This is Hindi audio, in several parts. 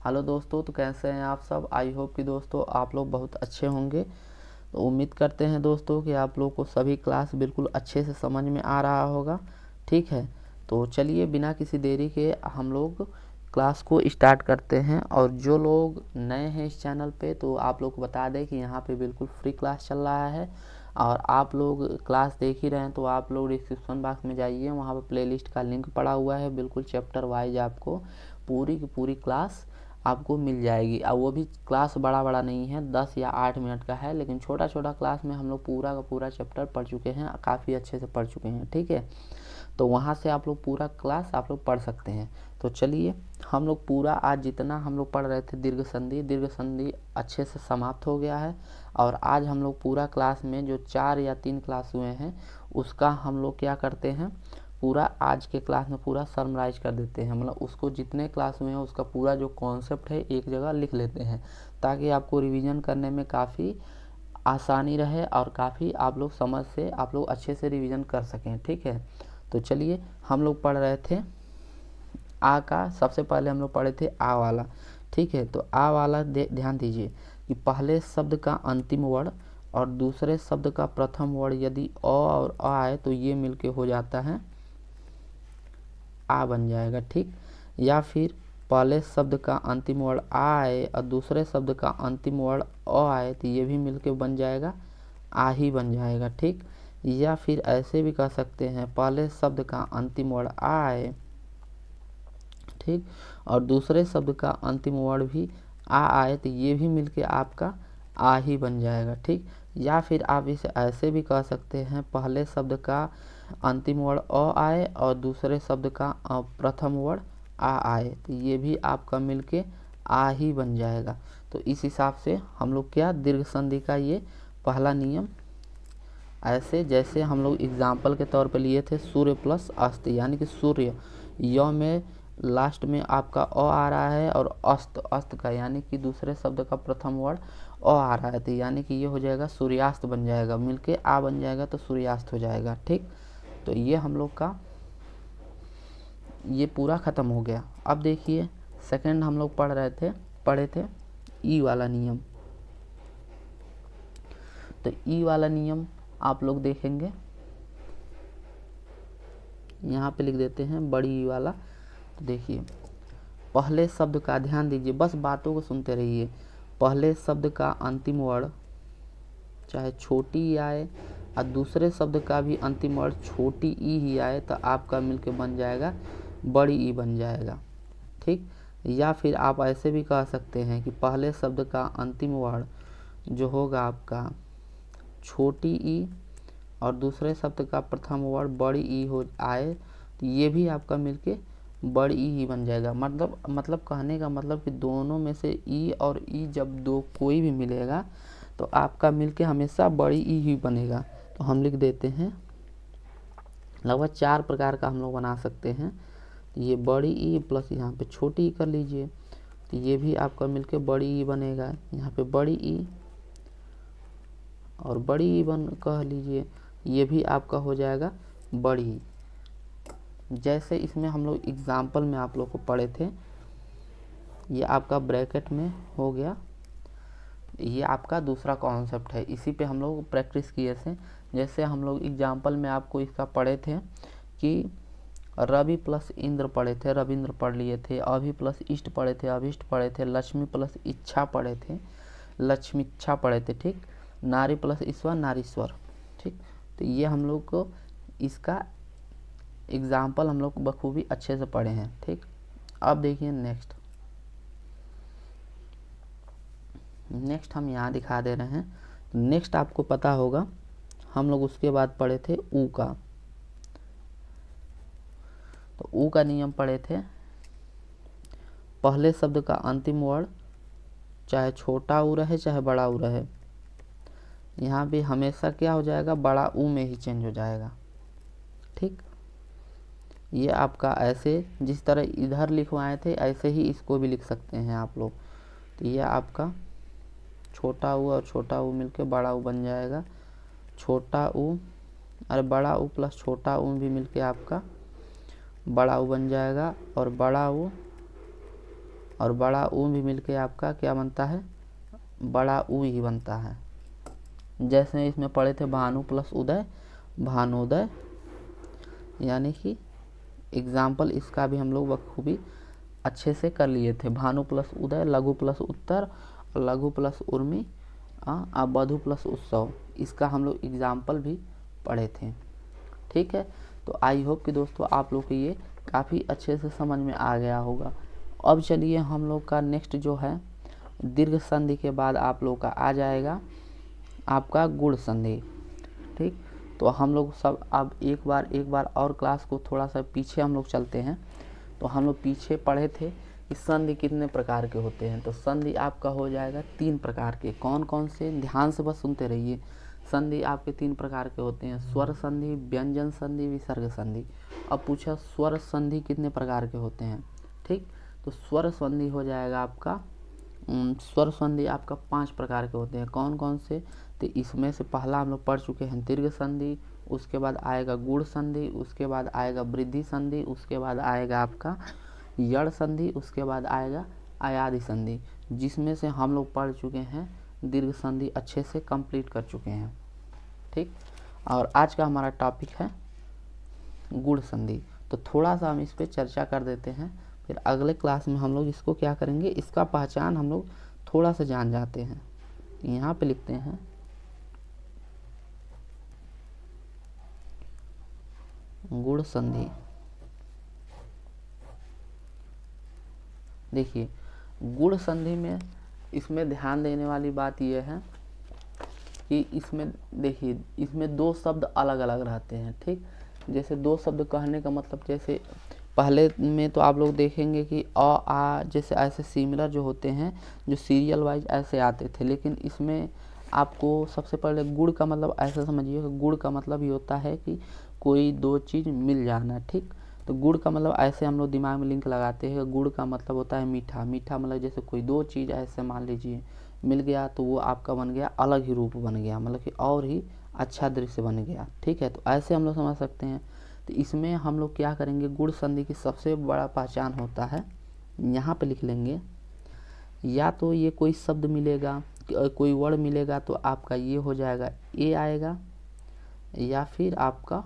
हेलो दोस्तों, तो कैसे हैं आप सब। आई होप कि दोस्तों आप लोग बहुत अच्छे होंगे। तो उम्मीद करते हैं दोस्तों कि आप लोग को सभी क्लास बिल्कुल अच्छे से समझ में आ रहा होगा। ठीक है, तो चलिए बिना किसी देरी के हम लोग क्लास को स्टार्ट करते हैं। और जो लोग नए हैं इस चैनल पे, तो आप लोग को बता दें कि यहाँ पे बिल्कुल फ्री क्लास चल रहा है। और आप लोग क्लास देख ही रहे हैं तो आप लोग डिस्क्रिप्शन बॉक्स में जाइए, वहाँ पर प्लेलिस्ट का लिंक पड़ा हुआ है। बिल्कुल चैप्टर वाइज आपको पूरी की पूरी क्लास आपको मिल जाएगी। और वो भी क्लास बड़ा बड़ा नहीं है, 10 या 8 मिनट का है, लेकिन छोटा छोटा क्लास में हम लोग पूरा का पूरा चैप्टर पढ़ चुके हैं, काफ़ी अच्छे से पढ़ चुके हैं। ठीक है, तो वहाँ से आप लोग पूरा क्लास आप लोग पढ़ सकते हैं। तो चलिए हम लोग पूरा आज जितना हम लोग पढ़ रहे थे दीर्घ संधि अच्छे से समाप्त हो गया है। और आज हम लोग पूरा क्लास में जो 4 या 3 क्लास हुए हैं उसका हम लोग क्या करते हैं, पूरा आज के क्लास में पूरा समराइज कर देते हैं। मतलब उसको जितने क्लास हुए हैं उसका पूरा जो कॉन्सेप्ट है एक जगह लिख लेते हैं, ताकि आपको रिवीजन करने में काफ़ी आसानी रहे और काफ़ी आप लोग समझ से आप लोग अच्छे से रिवीजन कर सकें। ठीक है, तो चलिए हम लोग पढ़ रहे थे आ का। सबसे पहले हम लोग पढ़े थे आ वाला। ठीक है, तो आ वाला ध्यान दीजिए कि पहले शब्द का अंतिम वर्ण और दूसरे शब्द का प्रथम वर्ण यदि अ और अ आए तो ये मिलके हो जाता है आ बन जाएगा। ठीक, या फिर पहले शब्द का अंतिम वर्ण आ आए और दूसरे शब्द का अंतिम वर्ण अ आए तो ये भी मिलके बन जाएगा आ ही बन जाएगा। ठीक, या फिर ऐसे भी कह सकते हैं पहले शब्द का अंतिम वर्ण आ आए, ठीक, और दूसरे शब्द का अंतिम वर्ण भी आ आए तो ये भी मिलके आपका आ ही बन जाएगा। ठीक, या फिर आप इसे ऐसे भी कह सकते हैं पहले शब्द का अंतिम वर्ण अ आए और दूसरे शब्द का प्रथम वर्ण आ आए तो ये भी आपका मिलके आ ही बन जाएगा। तो इस हिसाब से हम लोग क्या दीर्घ संधि का ये पहला नियम, ऐसे जैसे हम लोग एग्जाम्पल के तौर पे लिए थे सूर्य प्लस अस्त, यानी कि सूर्य य में लास्ट में आपका अ आ रहा है और अस्त का यानी कि दूसरे शब्द का प्रथम वर्ण अ आ रहा है तो यानी कि ये हो जाएगा सूर्यास्त बन जाएगा, मिलके आ बन जाएगा तो सूर्यास्त हो जाएगा। ठीक, तो ये हम लोग का ये पूरा ख़त्म हो गया। अब देखिए सेकंड हम लोग पढ़े थे ई वाला नियम। तो ई वाला नियम आप लोग देखेंगे, यहाँ पे लिख देते हैं बड़ी ई वाला। तो देखिए पहले शब्द का ध्यान दीजिए, बस बातों को सुनते रहिए। पहले शब्द का अंतिम वर्ण चाहे छोटी ई आए और दूसरे शब्द का भी अंतिम वर्ण छोटी ई ही आए तो आपका मिलके बन जाएगा बड़ी ई बन जाएगा। ठीक, या फिर आप ऐसे भी कह सकते हैं कि पहले शब्द का अंतिम वर्ण जो होगा आपका छोटी ई और दूसरे शब्द का प्रथम वर्ण बड़ी ई हो आए तो ये भी आपका मिलके बड़ी ई ही बन जाएगा। मतलब कहने का मतलब कि दोनों में से ई और ई जब दो कोई भी मिलेगा तो आपका मिलके हमेशा बड़ी ई ही बनेगा। तो हम लिख देते हैं लगभग 4 प्रकार का हम लोग बना सकते हैं। ये बड़ी ई प्लस यहाँ पे छोटी ई कर लीजिए तो ये भी आपका मिलके बड़ी ई बनेगा। यहाँ पे बड़ी ई और बड़ी ई बन कह लीजिए, ये भी आपका हो जाएगा बड़ी ई। जैसे इसमें हम लोग एग्जाम्पल में आप लोग को पढ़े थे, ये आपका ब्रैकेट में हो गया, ये आपका दूसरा कॉन्सेप्ट है। इसी पे हम लोग प्रैक्टिस किए थे। जैसे हम लोग एग्जाम्पल में आपको इसका पढ़े थे कि रवि प्लस इंद्र पढ़े थे, रविंद्र पढ़ लिए थे। अभि प्लस इष्ट पढ़े थे, अभिष्ट पढ़े थे। लक्ष्मी प्लस इच्छा पढ़े थे, लक्ष्मीच्छा पढ़े थे। ठीक, नारी प्लस ईश्वर, नारीश्वर। ठीक, तो ये हम लोग को इसका एग्जाम्पल हम लोग बखूबी अच्छे से पढ़े हैं। ठीक, अब देखिए नेक्स्ट हम यहाँ दिखा दे रहे हैं। नेक्स्ट आपको पता होगा हम लोग उसके बाद पढ़े थे ऊ का। तो ऊ का नियम पढ़े थे पहले शब्द का अंतिम वर्ण चाहे छोटा ऊ रहे चाहे बड़ा ऊ रहे, यहाँ भी हमेशा क्या हो जाएगा बड़ा ऊ में ही चेंज हो जाएगा। ठीक, ये आपका ऐसे जिस तरह इधर लिखवाए थे ऐसे ही इसको भी लिख सकते हैं आप लोग। तो ये आपका छोटा ऊ और छोटा ऊ मिलके बड़ा ऊ बन जाएगा। छोटा ऊ और बड़ा ऊ प्लस छोटा ऊ भी मिलके आपका बड़ा ऊ बन जाएगा। और बड़ा ऊ और बड़ा ऊ भी मिलके आपका क्या बनता है, बड़ा ऊ ही बनता है। जैसे इसमें पढ़े थे भानु प्लस उदय भानुदय, यानी कि एग्जाम्पल इसका भी हम लोग बखूबी अच्छे से कर लिए थे। भानु प्लस उदय, लघु प्लस उत्तर, लघु प्लस उर्मी, अब वधु प्लस उत्सव, इसका हम लोग एग्जाम्पल भी पढ़े थे। ठीक है, तो आई होप कि दोस्तों आप लोग को ये काफ़ी अच्छे से समझ में आ गया होगा। अब चलिए हम लोग का नेक्स्ट जो है दीर्घ संधि के बाद आप लोग का आ जाएगा आपका गुण संधि। ठीक, तो हम लोग सब अब एक बार और क्लास को थोड़ा सा पीछे हम लोग चलते हैं। तो हम लोग पीछे पढ़े थे कि संधि कितने प्रकार के होते हैं। तो संधि आपका हो जाएगा 3 प्रकार के। कौन कौन से, ध्यान से बस सुनते रहिए। संधि आपके 3 प्रकार के होते हैं, स्वर संधि, व्यंजन संधि, विसर्ग संधि। अब पूछा स्वर संधि कितने प्रकार के होते हैं। ठीक, तो स्वर संधि हो जाएगा आपका स्वर संधि आपका 5 प्रकार के होते हैं। कौन कौन से, तो इसमें से पहला हम लोग पढ़ चुके हैं दीर्घ संधि, उसके बाद आएगा गुण संधि, उसके बाद आएगा वृद्धि संधि, उसके बाद आएगा आपका यड़ संधि, उसके बाद आएगा आयादि संधि, जिसमें से हम लोग पढ़ चुके हैं दीर्घ संधि अच्छे से कंप्लीट कर चुके हैं। ठीक, और आज का हमारा टॉपिक है गुण संधि। तो थोड़ा सा हम इस पर चर्चा कर देते हैं, फिर अगले क्लास में हम लोग इसको क्या करेंगे, इसका पहचान हम लोग थोड़ा सा जान जाते हैं। यहाँ पे लिखते हैं गुण संधि। देखिए गुण संधि में इसमें ध्यान देने वाली बात यह है कि इसमें देखिए इसमें 2 शब्द अलग अलग रहते हैं। ठीक, जैसे 2 शब्द कहने का मतलब, जैसे पहले में तो आप लोग देखेंगे कि अ आ जैसे ऐसे सिमिलर जो होते हैं, जो सीरियल वाइज ऐसे आते थे, लेकिन इसमें आपको सबसे पहले गुण का मतलब ऐसा समझिए कि गुण का मतलब ये होता है कि कोई 2 चीज़ मिल जाना। ठीक, तो गुड़ का मतलब ऐसे हम लोग दिमाग में लिंक लगाते हैं, गुड़ का मतलब होता है मीठा। मीठा मतलब जैसे कोई 2 चीज़ ऐसे मान लीजिए मिल गया तो वो आपका बन गया अलग ही रूप बन गया, मतलब कि और ही अच्छा दृश्य बन गया। ठीक है, तो ऐसे हम लोग समझ सकते हैं। तो इसमें हम लोग क्या करेंगे, गुण संधि की सबसे बड़ा पहचान होता है, यहाँ पे लिख लेंगे, या तो ये कोई शब्द मिलेगा, कोई वर्ड मिलेगा तो आपका ये हो जाएगा ए आएगा, या फिर आपका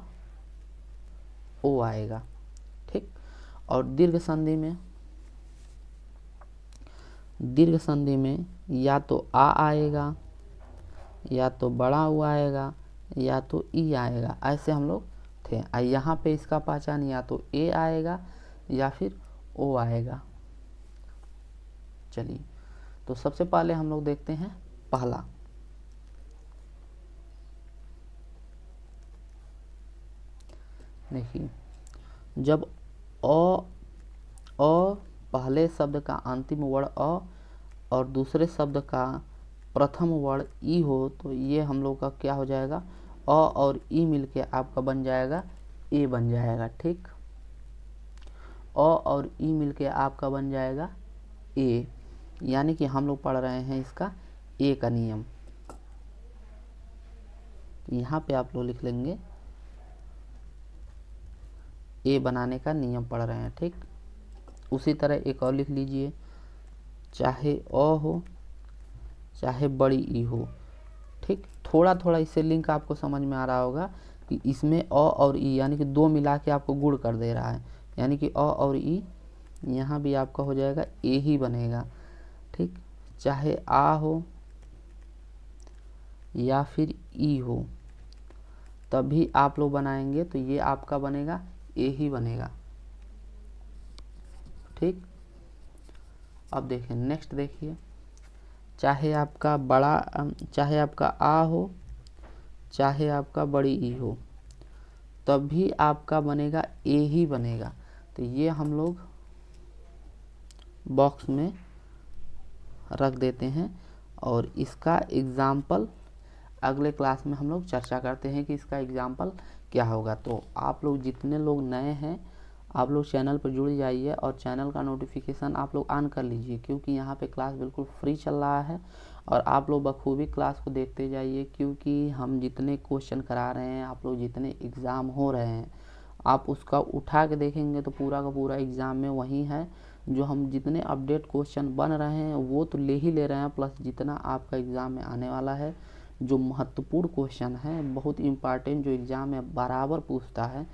ओ आएगा। ठीक, और दीर्घ संधि में या तो आ आएगा, या तो बड़ा ऊ आएगा, या तो ई आएगा, ऐसे हम लोग थे। यहाँ पे इसका पहचान या तो ए आएगा या फिर ओ आएगा। चलिए, तो सबसे पहले हम लोग देखते हैं पहला। देखिए जब अ पहले शब्द का अंतिम वर्ण अ और दूसरे शब्द का प्रथम वर्ण ई हो, तो ये हम लोग का क्या हो जाएगा, अ और ई मिलके आपका बन जाएगा ए बन जाएगा। ठीक, अ और ई मिलके आपका बन जाएगा ए, यानी कि हम लोग पढ़ रहे हैं इसका ए का नियम। यहाँ पे आप लोग लिख लेंगे ए बनाने का नियम पढ़ रहे हैं। ठीक, उसी तरह एक और लिख लीजिए, चाहे अ हो चाहे बड़ी ई हो। ठीक, थोड़ा थोड़ा इससे लिंक आपको समझ में आ रहा होगा कि इसमें अ और ई यानी कि 2 मिला के आपको गुण कर दे रहा है, यानी कि अ और ई यहाँ भी आपका हो जाएगा ए ही बनेगा। ठीक, चाहे आ हो या फिर ई हो, तभी आप लोग बनाएंगे तो ये आपका बनेगा ए ही बनेगा। ठीक, अब देखिए नेक्स्ट देखिए, चाहे आपका आ हो चाहे आपका बड़ी ई हो, तब भी आपका बनेगा ए ही बनेगा। तो ये हम लोग बॉक्स में रख देते हैं और इसका एग्जाम्पल अगले क्लास में हम लोग चर्चा करते हैं कि इसका एग्जाम्पल क्या होगा। तो आप लोग जितने लोग नए हैं आप लोग चैनल पर जुड़ जाइए और चैनल का नोटिफिकेशन आप लोग ऑन कर लीजिए, क्योंकि यहाँ पे क्लास बिल्कुल फ्री चल रहा है और आप लोग बखूबी क्लास को देखते जाइए, क्योंकि हम जितने क्वेश्चन करा रहे हैं, आप लोग जितने एग्ज़ाम हो रहे हैं, आप उसका उठा के देखेंगे तो पूरा का पूरा एग्ज़ाम में वही है जो हम जितने अपडेट क्वेश्चन बन रहे हैं वो तो ले ही ले रहे हैं, प्लस जितना आपका एग्ज़ाम में आने वाला है जो महत्वपूर्ण क्वेश्चन है, बहुत इम्पॉर्टेंट, जो एग्ज़ाम में बराबर पूछता है,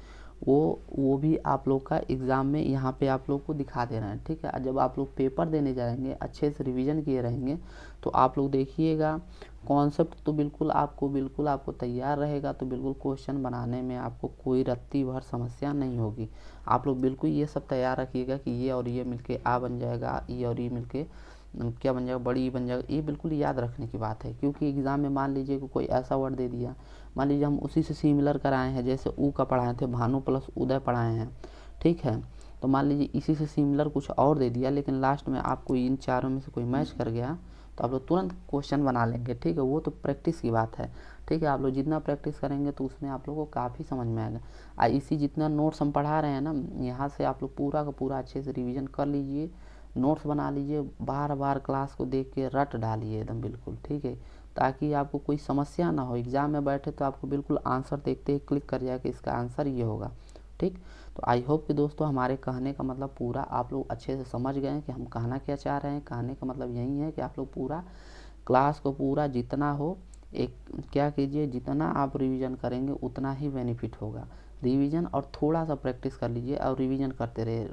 वो भी आप लोग का एग्ज़ाम में यहाँ पे आप लोग को दिखा दे रहे हैं। ठीक है, जब आप लोग पेपर देने जाएंगे अच्छे से रिवीजन किए रहेंगे तो आप लोग देखिएगा कॉन्सेप्ट तो बिल्कुल आपको तैयार रहेगा, तो बिल्कुल क्वेश्चन बनाने में आपको कोई रत्ती भर समस्या नहीं होगी। आप लोग बिल्कुल ये सब तैयार रखिएगा कि ये और ये मिलके आ बन जाएगा, ये और ये मिलके क्या बन जाएगा, बड़ी बन जाएगा। ये बिल्कुल याद रखने की बात है, क्योंकि एग्ज़ाम में मान लीजिए कि कोई ऐसा वर्ड दे दिया, मान लीजिए हम उसी से सिमिलर कराए हैं, जैसे ऊ का पढ़ाए थे, भानु प्लस उदय पढ़ाए हैं, ठीक है, तो मान लीजिए इसी से सिमिलर कुछ और दे दिया, लेकिन लास्ट में आपको इन चारों में से कोई मैच कर गया तो आप लोग तुरंत क्वेश्चन बना लेंगे। ठीक है, वो तो प्रैक्टिस की बात है। ठीक है, आप लोग जितना प्रैक्टिस करेंगे तो उसमें आप लोगों को काफ़ी समझ में आएगा। इसी जितना नोट्स हम पढ़ा रहे हैं ना, यहाँ से आप लोग पूरा का पूरा अच्छे से रिवीजन कर लीजिए, नोट्स बना लीजिए, बार बार क्लास को देख के रट डालिए एकदम बिल्कुल। ठीक है, ताकि आपको कोई समस्या ना हो, एग्ज़ाम में बैठे तो आपको बिल्कुल आंसर देखते ही क्लिक कर जाए कि इसका आंसर ये होगा। ठीक, तो आई होप कि दोस्तों हमारे कहने का मतलब पूरा आप लोग अच्छे से समझ गए हैं कि हम कहना क्या चाह रहे हैं। कहने का मतलब यही है कि आप लोग पूरा क्लास को पूरा जितना हो एक क्या कीजिए, जितना आप रिवीजन करेंगे उतना ही बेनिफिट होगा। रिवीजन और थोड़ा सा प्रैक्टिस कर लीजिए और रिवीजन करते रहिए,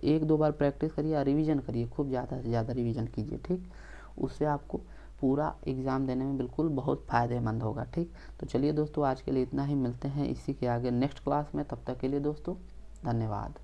1-2 बार प्रैक्टिस करिए और रिवीजन करिए, खूब ज़्यादा से ज़्यादा रिवीजन कीजिए। ठीक, उससे आपको पूरा एग्ज़ाम देने में बिल्कुल बहुत फ़ायदेमंद होगा। ठीक, तो चलिए दोस्तों आज के लिए इतना ही, मिलते हैं इसी के आगे नेक्स्ट क्लास में, तब तक के लिए दोस्तों धन्यवाद।